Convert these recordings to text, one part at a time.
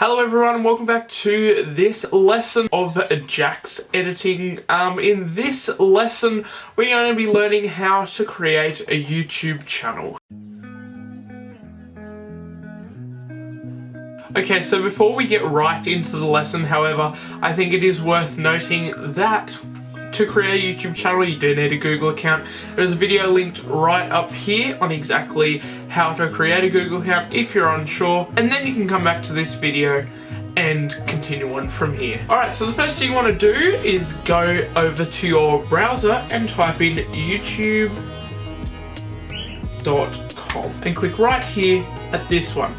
Hello everyone and welcome back to this lesson of Jack's editing. In this lesson we're going to be learning how to create a YouTube channel. Okay, so before we get right into the lesson, however, I think it is worth noting that to create a YouTube channel you do need a Google account. There's a video linked right up here on exactly how to create a Google account if you're unsure, and then you can come back to this video and continue on from here. Alright, so the first thing you want to do is go over to your browser and type in youtube.com and click right here at this one,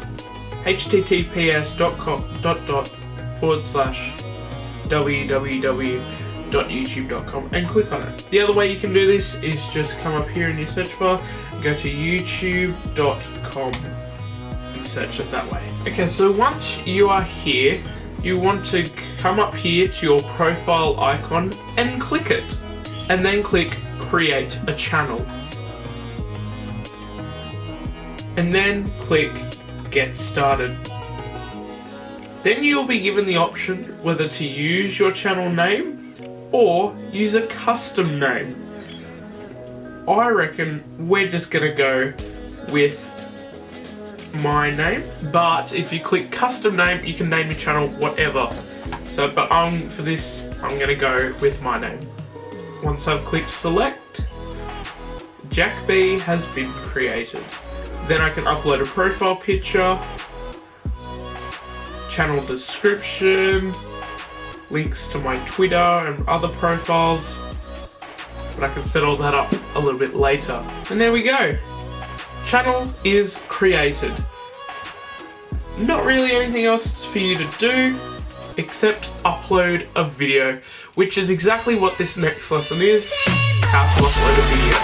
https://www.youtube.com, and click on it. The other way you can do this is just come up here in your search bar, go to youtube.com and search it that way. Okay, so once you are here, you want to come up here to your profile icon and click it, and then click create a channel, and then click get started. Then you'll be given the option whether to use your channel name or use a custom name. I reckon we're just gonna go with my name, but if you click custom name you can name your channel whatever. So but for this I'm gonna go with my name. Once I've clicked select, Jack B has been created. Then I can upload a profile picture, channel description, links to my Twitter and other profiles, but I can set all that up a little bit later. And there we go. Channel is created. Not really anything else for you to do except upload a video, which is exactly what this next lesson is, how to upload a video.